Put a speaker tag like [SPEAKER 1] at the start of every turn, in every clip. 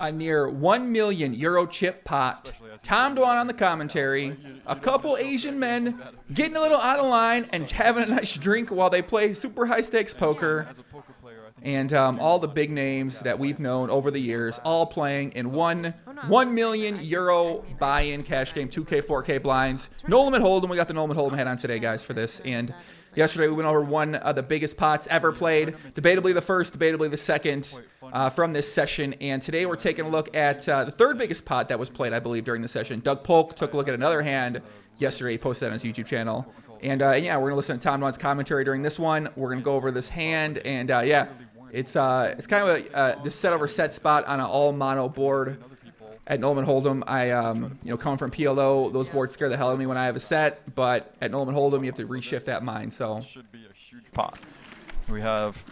[SPEAKER 1] a near €1 million chip pot. Tom Dwan on the commentary. A couple Asian men getting a little out of line and having a nice drink while they play super high stakes poker. And all the big names that we've known over the years, all playing in €1 million buy-in cash game, 2K, 4K blinds. No limit hold'em. We got the no limit hold'em hat on today, guys, for this. And yesterday we went over one of the biggest pots ever played, debatably the first, debatably the second from this session. And today we're taking a look at the third biggest pot that was played, I believe, during the session. Doug Polk took a look at another hand yesterday. He posted that on his YouTube channel. And yeah, we're going to listen to Tom Dwan's commentary during this one. We're going to go over this hand. And yeah, it's kind of this set over set spot on an all mono board at Nolan Hold'em. Coming from PLO, those boards scare the hell out of me when I have a set. But at Nolan Hold'em, you have to reshift that mind. So
[SPEAKER 2] should be a huge pot. We have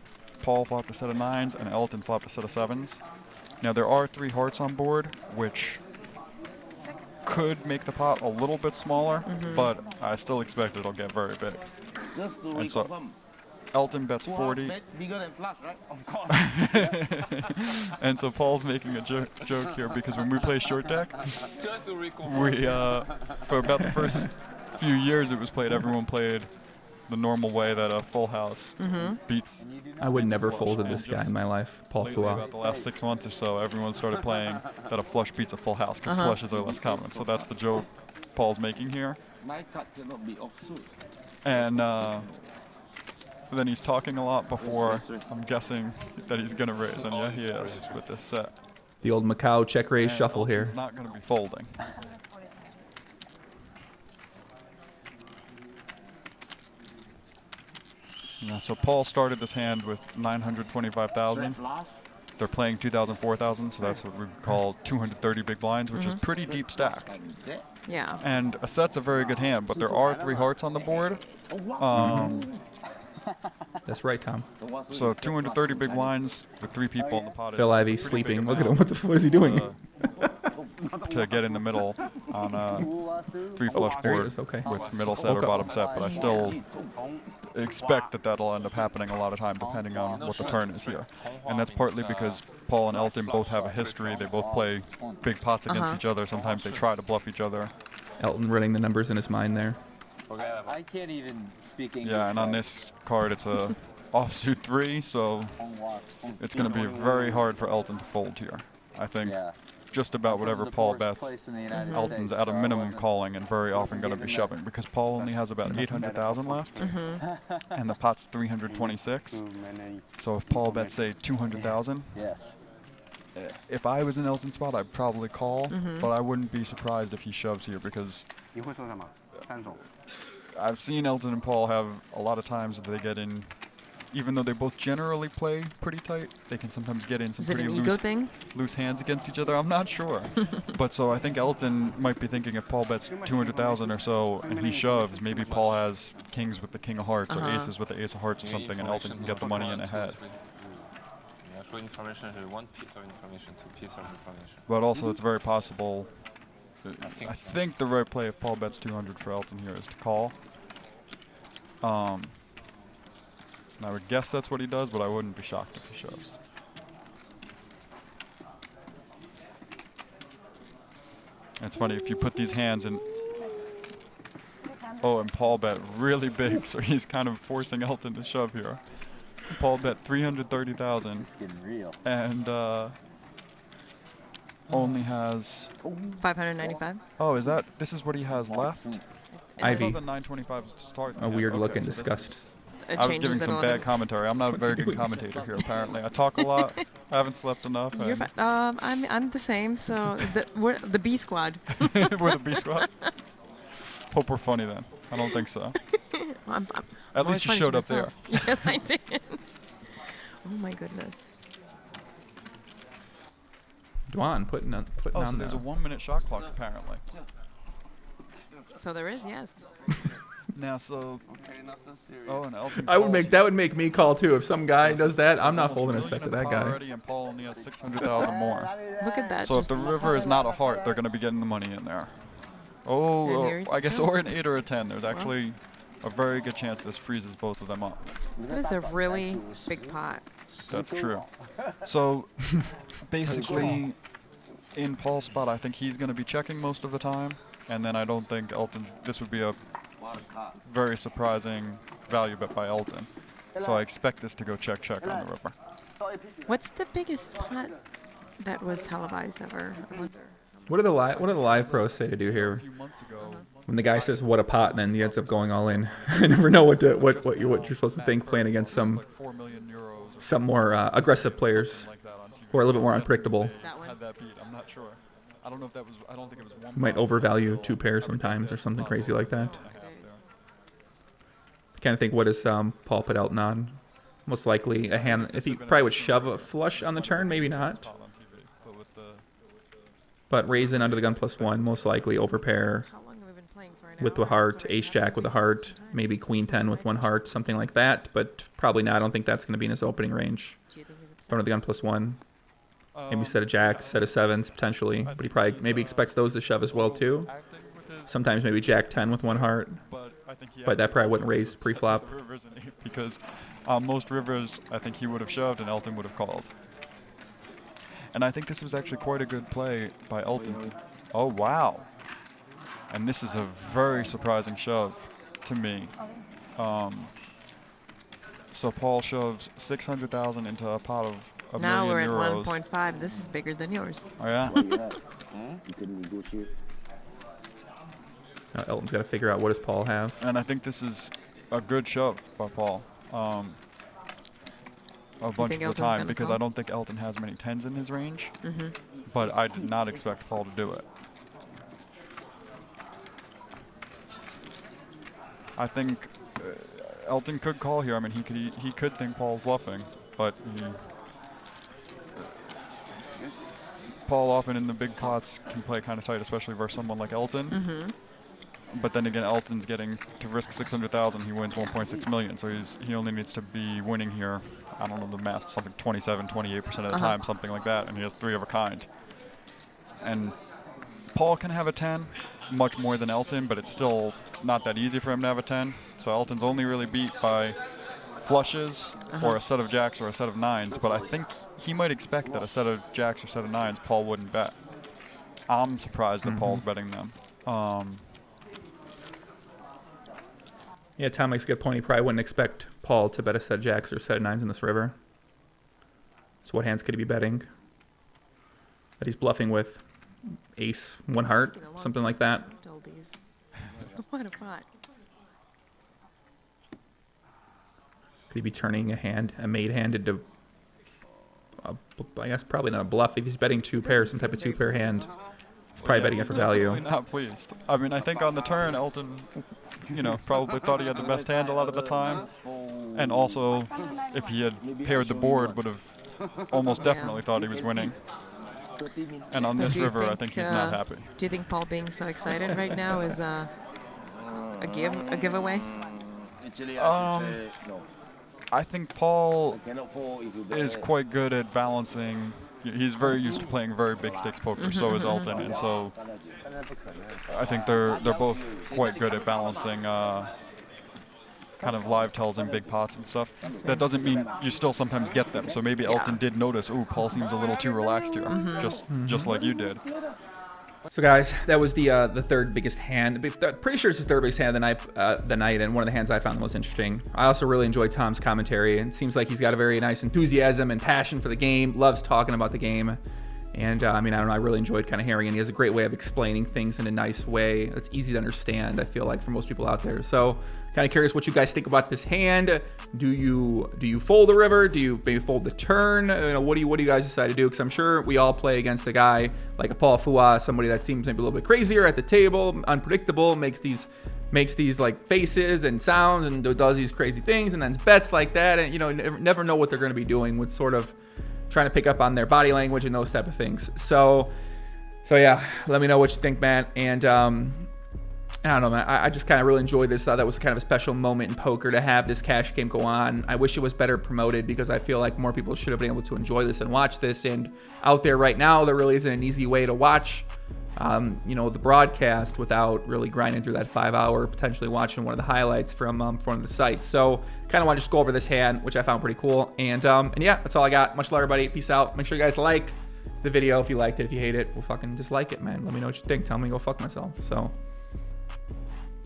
[SPEAKER 2] Paul flopped a set of 9s and Elton flopped a set of 7s. Now there are 3 hearts on board, which could make the pot a little bit smaller, but I still expect it'll get very big. And so Elton bets 40.
[SPEAKER 3] Bigger than flush, right? Of course.
[SPEAKER 2] And so Paul's making a joke here because when we play short deck, we for about the first few years it was played, everyone played the normal way that a full house beats.
[SPEAKER 1] I would never fold to this guy in my life, Paul Phua.
[SPEAKER 2] About the last 6 months or so, everyone started playing that a flush beats a full house because flushes are less common. So that's the joke Paul's making here.
[SPEAKER 3] My cut cannot be offsuit.
[SPEAKER 2] And then he's talking a lot before I'm guessing that he's going to raise. And yeah, he is with this set.
[SPEAKER 1] The old Macau check raise shuffle here.
[SPEAKER 2] He's not going to be folding. Yeah, so Paul started this hand with 925,000. They're playing 2,000, 4,000, so that's what we call 230 big blinds, which is pretty deep stacked.
[SPEAKER 4] Yeah.
[SPEAKER 2] And a set's a very good hand, but there are 3 hearts on the board.
[SPEAKER 1] That's right, Tom.
[SPEAKER 2] So 230 big blinds with 3 people in the pot.
[SPEAKER 1] Phil Ivey sleeping. Look at him. What is he doing?
[SPEAKER 2] To get in the middle on a 3 flush board with middle set or bottom set, but I still expect that that'll end up happening a lot of time depending on what the turn is here. And that's partly because Paul and Elton both have a history. They both play big pots against each other. Sometimes they try to bluff each other.
[SPEAKER 1] Elton running the numbers in his mind there.
[SPEAKER 5] I can't even speak English.
[SPEAKER 2] Yeah, and on this card it's a offsuit 3, so it's going to be very hard for Elton to fold here. I think just about whatever Paul bets, Elton's at a minimum calling and very often going to be shoving because Paul only has about 800,000 left and the pot's 326. So if Paul bets, say, 200,000, if I was in Elton's spot, I'd probably call, but I wouldn't be surprised if he shoves here because I've seen Elton and Paul have a lot of times that they get in. Even though they both generally play pretty tight, they can sometimes get in some pretty loose hands against each other. I'm not sure. But so I think Elton might be thinking if Paul bets 200,000 or so and he shoves, maybe Paul has kings with the king of hearts or aces with the ace of hearts or something, and Elton can get the money in ahead. But also it's very possible, I think the right play if Paul bets 200 for Elton here is to call. And I would guess that's what he does, but I wouldn't be shocked if he shoves. And it's funny, if you put these hands in... Oh, and Paul bet really big, so he's kind of forcing Elton to shove here. Paul bet 330,000 and only has...
[SPEAKER 4] 595.
[SPEAKER 2] Oh, is that... This is what he has left?
[SPEAKER 1] Ivey.
[SPEAKER 2] I thought the 925 is to start.
[SPEAKER 1] A weird look and disgust.
[SPEAKER 2] I was giving some bad commentary. I'm not a very good commentator here, apparently. I talk a lot. I haven't slept enough.
[SPEAKER 4] You're I'm the same. So we're the B squad.
[SPEAKER 2] We're the B squad. Hope we're funny then. I don't think so.
[SPEAKER 4] I'm
[SPEAKER 2] At least you showed up there.
[SPEAKER 4] Yes, I did. Oh my goodness.
[SPEAKER 1] Dwan putting on
[SPEAKER 2] so there's a 1 minute shot clock apparently.
[SPEAKER 4] So there is, yes.
[SPEAKER 2] Now, so and Elton
[SPEAKER 1] that would make me call too. If some guy does that, I'm not folding a set to that guy.
[SPEAKER 2] Already, and Paul only has 600,000 more.
[SPEAKER 4] Look at that.
[SPEAKER 2] So if the river is not a heart, they're going to be getting the money in there. Oh, I guess or an 8 or a 10. There's actually a very good chance this freezes both of them up.
[SPEAKER 4] That is a really big pot.
[SPEAKER 2] That's true. So basically, in Paul's spot, I think he's going to be checking most of the time. And then I don't think this would be a very surprising value bet by Elton. So I expect this to go check on the river.
[SPEAKER 4] What's the biggest pot that was televised ever? I wonder.
[SPEAKER 1] What do the live pros say to do
[SPEAKER 2] A
[SPEAKER 1] here?
[SPEAKER 2] few months ago,
[SPEAKER 1] When the guy says what a pot, and then he ends up going all in. I never know what you're supposed to think playing against some
[SPEAKER 2] like 4 million euros or
[SPEAKER 1] some more aggressive players
[SPEAKER 2] something like that on TV.
[SPEAKER 1] who are a little bit more unpredictable.
[SPEAKER 4] That one?
[SPEAKER 2] Had that beat. I'm not sure. I don't know if that was. I don't think it was one.
[SPEAKER 1] Might
[SPEAKER 2] pot.
[SPEAKER 1] overvalue
[SPEAKER 2] So
[SPEAKER 1] 2 pairs
[SPEAKER 2] I would guess
[SPEAKER 1] sometimes
[SPEAKER 2] that
[SPEAKER 1] or something
[SPEAKER 2] pot's
[SPEAKER 1] crazy
[SPEAKER 2] over
[SPEAKER 1] like that.
[SPEAKER 2] 1.5 there.
[SPEAKER 1] Kind of think, what does Paul put Elton on? Most likely a hand. If he probably would shove a flush on the turn, maybe not.
[SPEAKER 2] Pot on TV, but with the
[SPEAKER 1] But raise in under the gun +1, most likely overpair
[SPEAKER 4] How long have we been playing for? An
[SPEAKER 1] with the
[SPEAKER 4] hour?
[SPEAKER 1] heart,
[SPEAKER 4] So
[SPEAKER 1] ace
[SPEAKER 4] we
[SPEAKER 1] jack
[SPEAKER 4] have
[SPEAKER 1] with a
[SPEAKER 4] to
[SPEAKER 1] heart,
[SPEAKER 4] listen sometimes.
[SPEAKER 1] maybe queen 10 with 1 heart, something like that. But probably not. I don't think that's going to be in his opening range.
[SPEAKER 4] Do you think he's upset?
[SPEAKER 1] Under the gun +1. Maybe set of jacks, set of 7s potentially. But he probably maybe expects those to shove as well too.
[SPEAKER 2] acting with his,
[SPEAKER 1] Sometimes maybe jack 10 with 1 heart.
[SPEAKER 2] but I think he
[SPEAKER 1] But that
[SPEAKER 2] acted
[SPEAKER 1] probably
[SPEAKER 2] with
[SPEAKER 1] wouldn't raise
[SPEAKER 2] set of
[SPEAKER 1] pre-flop.
[SPEAKER 2] Rivers and 8 because most rivers, I think he would have shoved and Elton would have called. And I think this was actually quite a good play by Elton. Oh wow! And this is a very surprising shove to me. So Paul shoves 600,000 into a pot of a
[SPEAKER 4] Now we're
[SPEAKER 2] million
[SPEAKER 4] at
[SPEAKER 2] euros.
[SPEAKER 4] 1.5. This is bigger than yours.
[SPEAKER 2] Oh yeah.
[SPEAKER 1] Now Elton's got to figure out what does Paul have.
[SPEAKER 2] And I think this is a good shove by Paul. A bunch
[SPEAKER 4] think
[SPEAKER 2] of
[SPEAKER 4] Elton's
[SPEAKER 2] the time
[SPEAKER 4] gonna
[SPEAKER 2] because
[SPEAKER 4] call?
[SPEAKER 2] I don't think Elton has many 10s in his range.
[SPEAKER 4] Mm-hmm.
[SPEAKER 2] But I did not expect Paul to do it. I think Elton could call here. I mean, he could think Paul's bluffing, but Paul often in the big pots can play kind of tight, especially versus someone like Elton.
[SPEAKER 4] Mm-hmm.
[SPEAKER 2] But then again, Elton's getting to risk 600,000. He wins 1.6 million, so he only needs to be winning here. I don't know the math, something 27, 28% of the time, something like that, and he has 3 of a kind. And Paul can have a 10, much more than Elton, but it's still not that easy for him to have a 10. So Elton's only really beat by flushes or a set of jacks or a set of 9s, but I think he might expect that a set of jacks or set of 9s Paul wouldn't bet. I'm surprised that Paul's betting them.
[SPEAKER 1] Yeah, Tom makes a good point. He probably wouldn't expect Paul to bet a set of jacks or a set of 9s in this river. So what hands could he be betting? That he's bluffing with ace, 1 heart, something like that.
[SPEAKER 4] Oldies. What a pot.
[SPEAKER 1] Could he be turning a made hand into, I guess probably not a bluff. If he's betting 2 pairs, some type of 2-pair hand, he's probably betting it for value.
[SPEAKER 2] Definitely not pleased. I mean, I think on the turn, Elton, probably thought he had the best hand a lot of the time. And also, if he had paired the board, would have almost definitely thought he was winning. And on this
[SPEAKER 4] Do you
[SPEAKER 2] river, I think he's not happy.
[SPEAKER 4] Do you think Paul being so excited right now is a giveaway?
[SPEAKER 2] I think Paul is quite good at balancing. He's very used to playing very big stakes poker. So is Elton, and so I think they're both quite good at balancing kind of live tells in big pots and stuff. That doesn't mean you still sometimes get them. So maybe Elton did notice, ooh, Paul seems a little too relaxed here, just like you did.
[SPEAKER 1] So guys, that was the 3rd biggest hand. Pretty sure it's the 3rd biggest hand of the night, and one of the hands I found the most interesting. I also really enjoyed Tom's commentary, and it seems like he's got a very nice enthusiasm and passion for the game. Loves talking about the game, and I mean, I don't know, I really enjoyed kind of hearing, and he has a great way of explaining things in a nice way that's easy to understand. I feel like for most people out there. So, kind of curious what you guys think about this hand. Do you fold the river? Do you maybe fold the turn? What do you guys decide to do? Because I'm sure we all play against a guy like a Paul Phua, somebody that seems maybe a little bit crazier at the table, unpredictable, makes these like faces and sounds and does these crazy things and then bets like that, and never know what they're going to be doing with sort of trying to pick up on their body language and those type of things. So yeah, let me know what you think, Matt. And I don't know, man. I just kind of really enjoyed this. That was kind of a special moment in poker to have this cash game go on. I wish it was better promoted because I feel like more people should have been able to enjoy this and watch this. And out there right now, there really isn't an easy way to watch, the broadcast without really grinding through that 5-hour, potentially watching one of the highlights from one of the sites. So kind of want to just go over this hand, which I found pretty cool. And yeah, that's all I got. Much love, everybody. Peace out. Make sure you guys like, the video if you liked it. If you hate it, well, fucking just like it, man. Let me know what you think. Tell me to go fuck myself. So,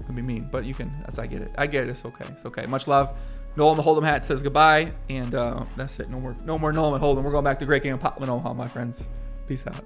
[SPEAKER 1] could be mean, but you can. I get it. I get it. It's okay. It's okay. Much love. Nolan the Hold'em hat says goodbye, and that's it. No more Nolan Hold'em. We're going back to Great Game of Pot in Omaha, my friends. Peace out.